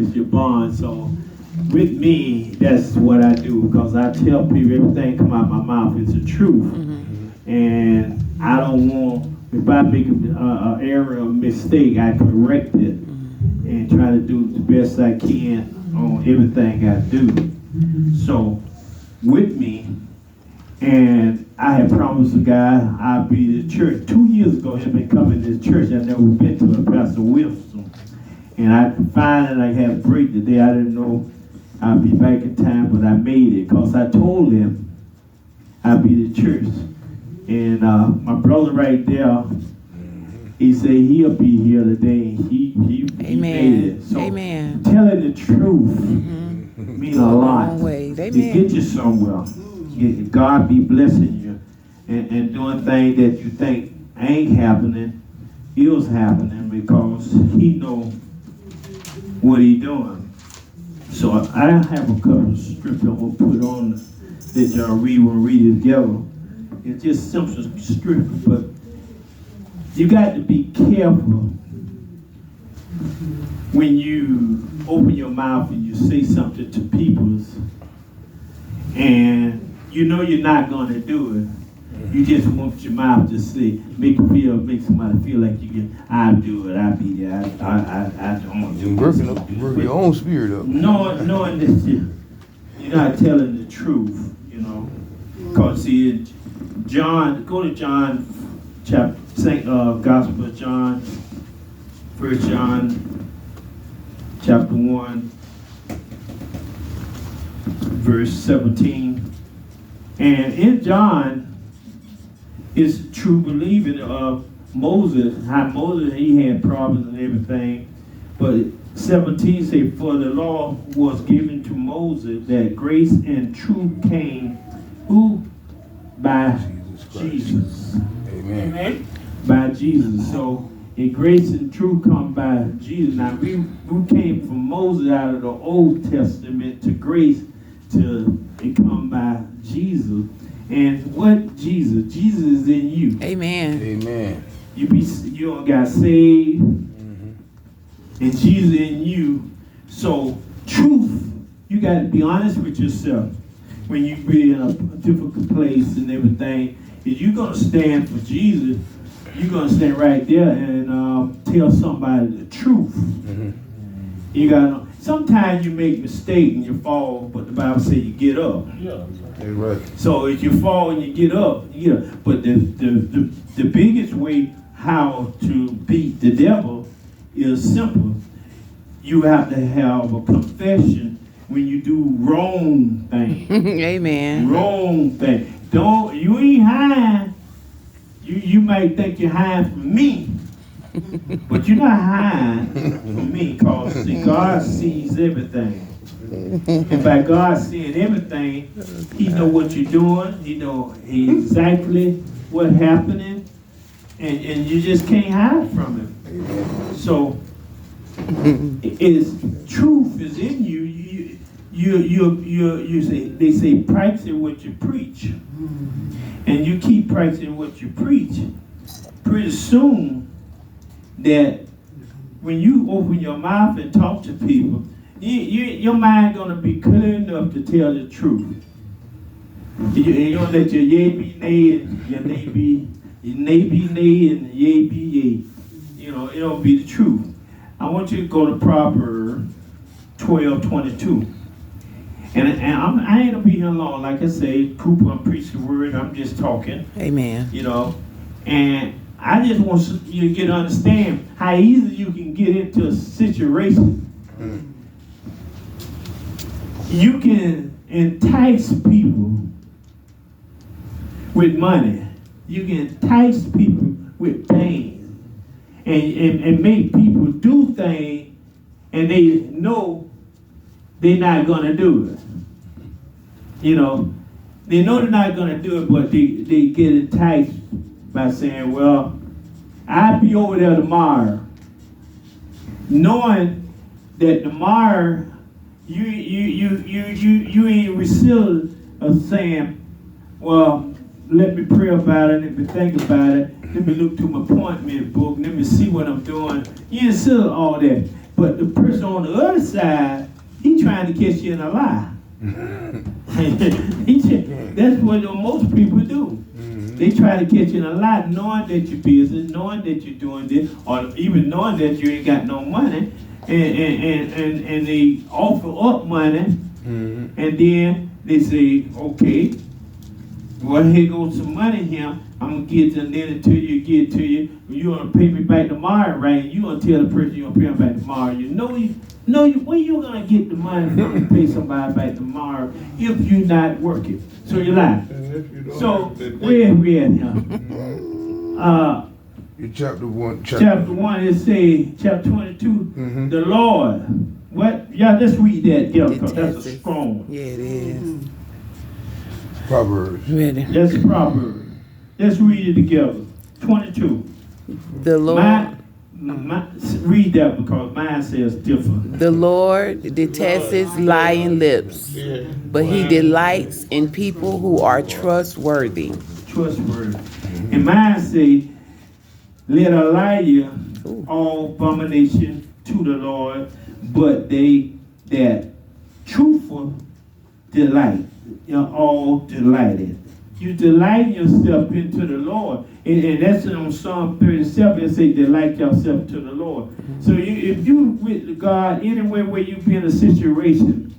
is your bond. So with me, that's what I do, because I tell people everything come out my mouth is the truth. And I don't want, if I make an error or mistake, I correct it and try to do the best I can on everything I do. So with me, and I had promised a guy I'd be at church. 2 years ago, he had been coming to the church. I'd never been to it, Pastor Wilson. And I finally I had a break today. I didn't know I'd be back in time, but I made it because I told him I'd be at church. And my brother right there, he said he'll be here today. He made it. So Amen. Telling the truth means a lot. Long way. It Amen. get you somewhere. God be blessing you and doing things that you think ain't happening is happening because he know what he doing. So I have a couple of scriptures I'm going to put on that y'all read it together. It's just simple scripture, but you got to be careful when you open your mouth and you say something to people and you know you're not going to do it. You just want your mouth to say, make somebody feel like you can. I'll do it. I'll be there. I'm gonna do it. Work your own spirit up. Knowing that you're not telling the truth, you know. Because see, John, go to John chapter, Gospel of John, 1 John chapter 1, verse 17. And in John is true believing of Moses, how Moses, he had problems and everything. But 17 say, for the law was given to Moses that grace and truth came, who? By Jesus. Amen. By Jesus. So, in grace and truth come by Jesus. Now, we came from Moses out of the Old Testament to grace to it come by Jesus. And what Jesus? Jesus is in you. Amen. Amen. You got saved, and Jesus in you. So truth, you got to be honest with yourself when you be in a difficult place and everything. If you're gonna stand for Jesus, you're gonna stand right there and tell somebody the truth. You gotta. Sometimes you make mistakes and you fall, but the Bible says you get up. Yeah. Right. So if you fall and you get up, But the biggest way how to beat the devil is simple. You have to have a confession when you do wrong thing. Amen. Wrong thing. You ain't hiding. You might think you're hiding from me. But you're not hiding from me, because God sees everything. And by God seeing everything, He know what you're doing. He know exactly what's happening, and you just can't hide from Him. So, truth is in you. You say, they say practice what you preach, and you keep practicing what you preach. Pretty soon, that when you open your mouth and talk to people, your mind gonna be clear enough to tell the truth. You don't let your yea be nay and your nay be nay and yea be yea. It'll be the truth. I want you to go to Proverbs 12:22. And I ain't gonna be here long. Like I say, Cooper, I'm preaching the word. I'm just talking. Amen. And I just want you to get to understand how easy you can get into a situation. You can entice people with money. You can entice people with pain. And make people do things and they know they're not going to do it. They know they're not going to do it, but they get enticed by saying, well, I'll be over there tomorrow. Knowing that tomorrow you ain't received of saying, well, let me pray about it, let me think about it, let me look through my appointment book, let me see what I'm doing. You ain't still all that. But the person on the other side, he trying to catch you in a lie. That's what most people do. They try to catch you in a lie, knowing that you're busy, knowing that you're doing this, or even knowing that you ain't got no money, and they offer up money, and then they say, okay, well, here goes some money here. I'm gonna get it to you. You're gonna pay me back tomorrow, right? You gonna tell the person you're gonna pay them back tomorrow. Where you gonna get the money from to pay somebody back tomorrow if you're not working? So you lie. So where we at here? In chapter 1. Chapter 1, it say, chapter 22, the Lord. What? Yeah, let's read that together, because that's a strong. Yeah, it is. Proverbs. Ready. That's Proverbs. Let's read it together. 22. The Lord. Read that because mine says different. The Lord detests lying lips, but he delights in people who are trustworthy. Trustworthy. And mine say, let a liar all abomination to the Lord, but they that truthful delight. You're all delighted. You delight yourself into the Lord. And that's in Psalm 37, it says, delight yourself to the Lord. So if you with God, anywhere where you've been in a situation,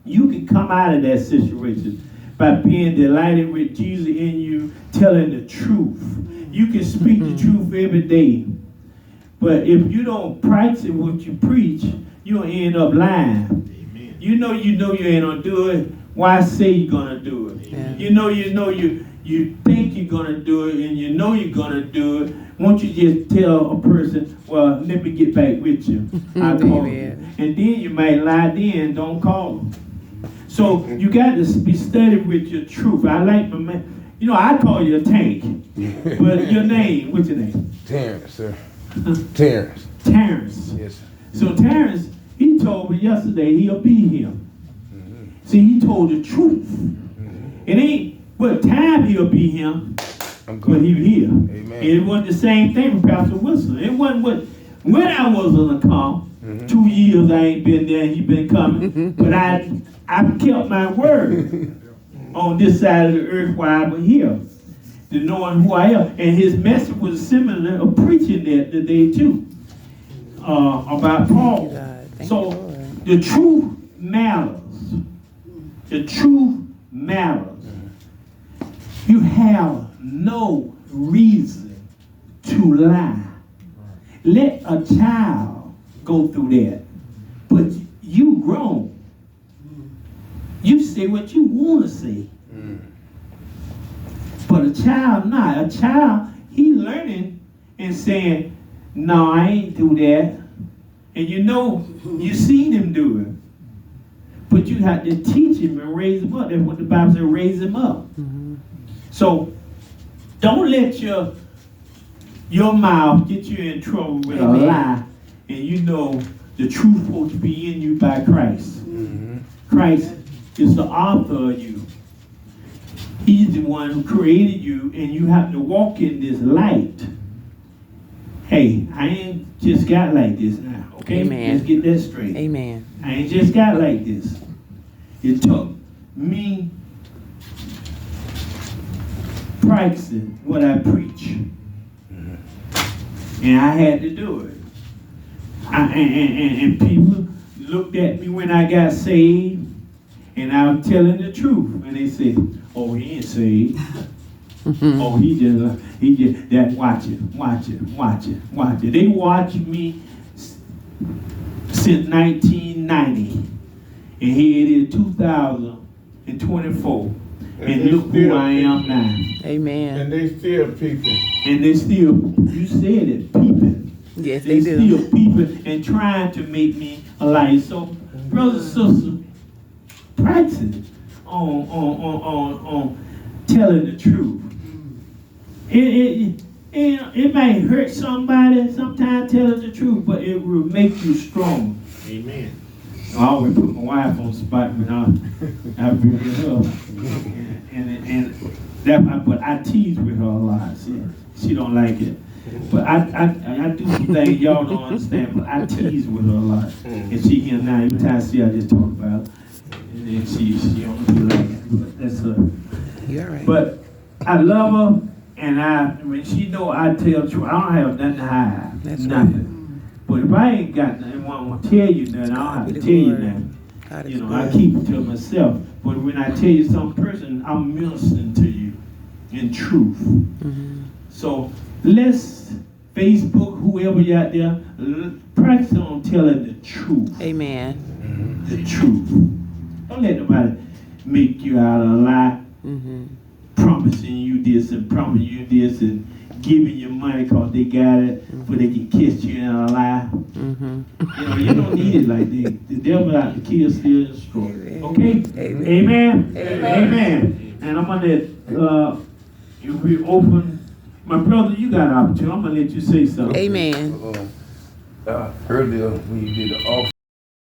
you can come out of that situation by being delighted with Jesus in you, telling the truth. You can speak the truth every day. But if you don't practice what you preach, you'll end up lying. Amen. You know you ain't gonna do it. Why say you're gonna do it? Yeah. You think you're gonna do it, and you know you're gonna do it. Won't you just tell a person, well, let me get back with you. I call you. And then you might lie then, don't call them. So you got to be steady with your truth. I like my man. I call you a tank. But your name, what's your name? Terrence, sir. Terrence. Terrence. Yes, sir. So Terrence, he told me yesterday he'll be here. See, he told the truth. It ain't what time he'll be here, but he'll here. Amen. And it wasn't the same thing with Pastor Wilson. It wasn't when I was on the call. 2 years I ain't been there, he been coming. But I kept my word on this side of the earth while I was here, to knowing who I am. And his message was similar of preaching that today too, about Paul. So the truth matters. The truth matters. You have no reason to lie. Let a child go through that. But you grown. You say what you want to say. But a child not. A child, he learning and saying, no, I ain't do that. And you seen him do it. But you have to teach him and raise him up. That's what the Bible says, raise him up. So don't let your mouth get you in trouble with a lie. And the truth supposed to be in you by Christ. Christ is the author of you. He's the one who created you, and you have to walk in this light. Hey, I ain't just got like this now, okay? Amen. Let's get that straight. Amen. I ain't just got like this. It took me practicing what I preach. And I had to do it. And people looked at me when I got saved, and I was telling the truth. And they said, oh, he ain't saved. Oh, he just, that, watch it. They watched me since 1990. And here it is 2024. And look who I am now. Amen. And they still peeping. And they still, you said it, peeping. Yes, they do. Still peeping and trying to make me a liar. So, brothers and sisters, practice on telling the truth. It might hurt somebody sometimes telling the truth, but it will make you strong. Amen. I always put my wife on the spot when I be with her, but I tease with her a lot. She don't like it. But I do some things y'all don't understand, but I tease with her a lot. And she here now, every time I see her, I just talk about her. And then she don't do like it, but that's her. You all right? But I love her, and when she know I tell the truth, I don't have nothing to hide. That's nothing. But if I ain't got nothing, want to tell you nothing, I don't have to tell you nothing. You know, I keep it to myself. But when I tell you some person, I'm ministering to you in truth. So let's Facebook, whoever you out there, practice on telling the truth. Amen. The truth. Don't let nobody make you out of a lie. Promising you this and promising you this and giving you money because they got it, but they can kiss you in a lie. You know, you don't need it like that. The devil out to kill, steal, and destroy. Okay? Amen. Amen. And I'm gonna if we open, my brother, you got an opportunity. I'm gonna let you say something. Amen. Earlier when you did the offering.